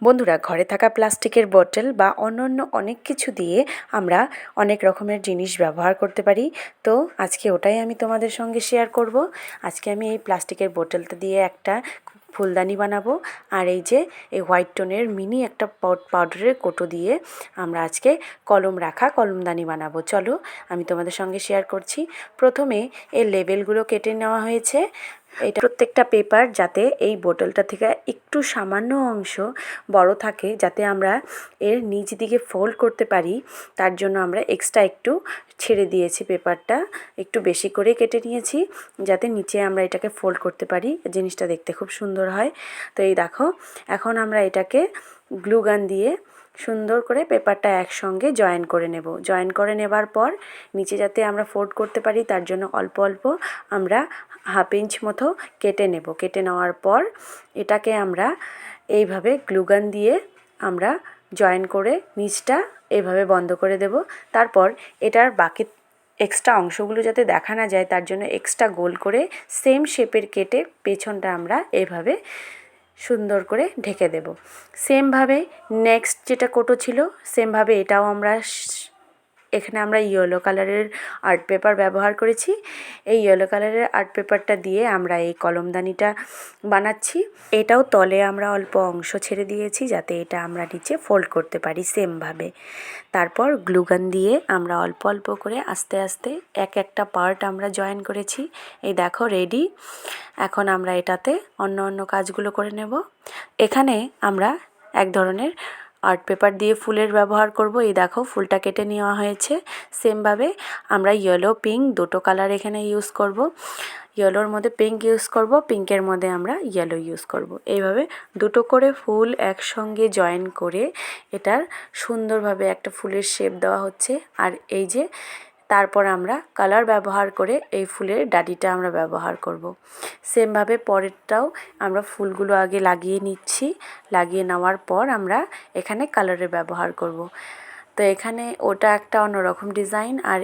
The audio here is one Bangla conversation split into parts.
বন্ধুরা, ঘরে থাকা প্লাস্টিকের বোতল বা অন্যান্য অনেক কিছু দিয়ে আমরা অনেক রকমের জিনিস ব্যবহার করতে পারি। তো আজকে ওটাই আমি তোমাদের সঙ্গে শেয়ার করব। আজকে আমি এই প্লাস্টিকের বোতলটা দিয়ে একটা ফুলদানি বানাবো, আর এই যে এই হোয়াইট টোনের মিনি একটা পাউডারের কোটো দিয়ে আমরা আজকে কলম রাখা কলমদানি বানাবো। চলো আমি তোমাদের সঙ্গে শেয়ার করছি। প্রথমে এর লেবেলগুলো কেটে নেওয়া হয়েছে। এটা প্রত্যেকটা পেপার যাতে এই বোতলটা থেকে একটু সামান্য অংশ বড় থাকে, যাতে আমরা এর নিচ দিকে ফোল্ড করতে পারি, তার জন্য আমরা এক্সট্রা একটু ছেড়ে দিয়েছি। পেপারটা একটু বেশি করে কেটে নিয়েছি যাতে নিচে আমরা এটাকে ফোল্ড করতে পারি, জিনিসটা দেখতে খুব সুন্দর হয়। তো এই দেখো, এখন আমরা এটাকে গ্লু গান দিয়ে সুন্দর করে পেপারটা একসঙ্গে জয়েন করে নেব। জয়েন করে নেবার পর নিচে যাতে আমরা ফোল্ড করতে পারি তার জন্য অল্প অল্প আমরা হাফ ইঞ্চ মতো কেটে নেব। কেটে নেওয়ার পর এটাকে আমরা এইভাবে গ্লুগান দিয়ে আমরা জয়েন করে নিচটা এইভাবে বন্ধ করে দেব। তারপর এটার বাকি এক্সট্রা অংশগুলো যাতে দেখা না যায় তার জন্য এক্সট্রা গোল করে সেম শেপের কেটে পেছনটা আমরা এইভাবে সুন্দর করে ঢেকে দেব। সেমভাবে নেক্সট যেটা কোটো ছিল সেমভাবে এটাও আমরা এখানে আমরা ইয়েলো কালারের আর্ট পেপার ব্যবহার করেছি। এই ইয়েলো কালারের আর্ট পেপারটা দিয়ে আমরা এই কলমদানিটা বানাচ্ছি। এটাও তলে আমরা অল্প অংশ ছেড়ে দিয়েছি যাতে এটা আমরা নিচে ফোল্ড করতে পারি সেমভাবে। তারপর গ্লুগান দিয়ে আমরা অল্প অল্প করে আস্তে আস্তে একটা পার্ট আমরা জয়েন করেছি। এই দেখো রেডি। এখন আমরা এটাতে অন্য অন্য কাজগুলো করে নেব। এখানে আমরা এক ধরনের আর্ট পেপার দিয়ে ফুলের ব্যবহার করব। এই দেখো ফুলটা কেটে নেওয়া হয়েছে। সেমভাবে আমরা ইয়েলো পিঙ্ক দুটো কালার এখানে ইউজ করব। ইয়েলোর মধ্যে পিঙ্ক ইউজ করব, পিঙ্কের মধ্যে আমরা ইয়েলো ইউজ করব। এইভাবে দুটো করে ফুল একসঙ্গে জয়েন করে এটার সুন্দরভাবে একটা ফুলের শেপ দেওয়া হচ্ছে। আর এই যে তারপর আমরা কালার ব্যবহার করে এই ফুলের ডাটিটা আমরা ব্যবহার করব। সেমভাবে পরেরটাও আমরা ফুলগুলো আগে লাগিয়ে নিচ্ছি। লাগিয়ে নেওয়ার পর আমরা এখানে কালারের ব্যবহার করব। তো এখানে ওটা একটা অন্যরকম ডিজাইন, আর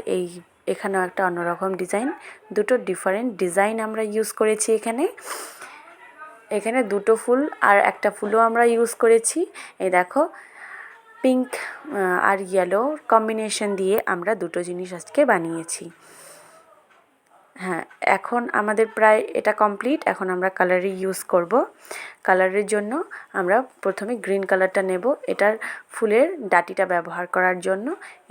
এখানেও একটা অন্যরকম ডিজাইন, দুটো ডিফারেন্ট ডিজাইন আমরা ইউজ করেছি। এখানে দুটো ফুল আর একটা ফুলও আমরা ইউজ করেছি। এই দেখো পিঙ্ক আর ইয়েলো কম্বিনেশন দিয়ে আমরা দুটো জিনিস আজকে বানিয়েছি। হ্যাঁ, এখন আমাদের প্রায় এটা কমপ্লিট। এখন আমরা কালারই ইউজ করব। কালারের জন্য আমরা প্রথমে গ্রিন কালারটা নেব এটার ফুলের ডাটিটা ব্যবহার করার জন্য।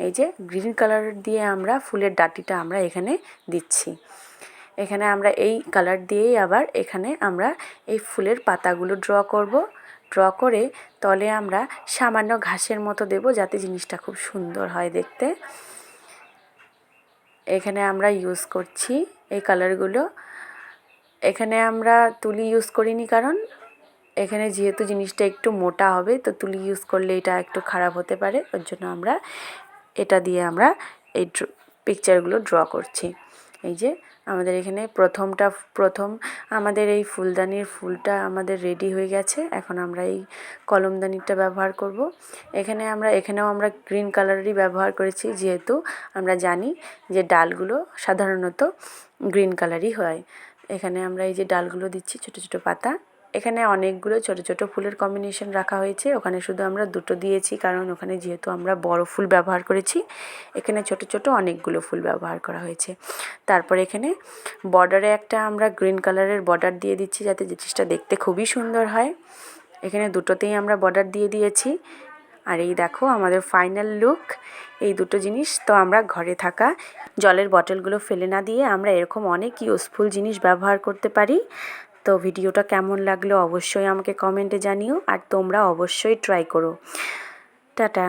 এই যে গ্রিন কালার দিয়ে আমরা ফুলের ডাটিটা আমরা এখানে দিচ্ছি। এখানে আমরা এই কালার দিয়েই আবার এখানে আমরা এই ফুলের পাতাগুলো ড্র করব। ড্র করে তলে আমরা সামান্য ঘাসের মতো দেব যাতে জিনিসটা খুব সুন্দর হয় দেখতে। এখানে আমরা ইউজ করছি এই কালারগুলো। এখানে আমরা তুলি ইউজ করিনি, কারণ এখানে যেহেতু জিনিসটা একটু মোটা হবে তো তুলি ইউজ করলে এটা একটু খারাপ হতে পারে, ওর জন্য আমরা এটা দিয়ে আমরা এই পিকচারগুলো ড্র করছি। এই যে আমাদের এখানে প্রথম আমাদের এই ফুলদানির ফুলটা আমাদের রেডি হয়ে গেছে। এখন আমরা এই কলমদানিটা ব্যবহার করব। এখানেও আমরা গ্রিন কালারেরই ব্যবহার করেছি, যেহেতু আমরা জানি যে ডালগুলো সাধারণত গ্রিন কালারই হয়। এখানে আমরা এই যে ডালগুলো দিচ্ছি, ছোট ছোট পাতা। এখানে অনেকগুলো ছোট ছোট ফুলের কম্বিনেশন রাখা হয়েছে। ওখানে শুধু আমরা দুটো দিয়েছি, কারণ ওখানে যেহেতু আমরা বড় ফুল ব্যবহার করেছি, এখানে ছোট ছোট অনেকগুলো ফুল ব্যবহার করা হয়েছে। তারপর এখানে বর্ডারে একটা আমরা গ্রিন কালারের বর্ডার দিয়ে দিচ্ছি যাতে জিনিসটা দেখতে খুবই সুন্দর হয়। এখানে দুটোতেই আমরা বর্ডার দিয়ে দিয়েছি। আর এই দেখো আমাদের ফাইনাল লুক। এই দুটো জিনিস তো আমরা ঘরে থাকা জলের বটলগুলো ফেলে না দিয়ে আমরা এরকম অনেক ইউজফুল জিনিস ব্যবহার করতে পারি। তো ভিডিওটা কেমন লাগলো অবশ্যই আমাকে কমেন্টে জানিও, আর তোমরা অবশ্যই ট্রাই করো। টাটা।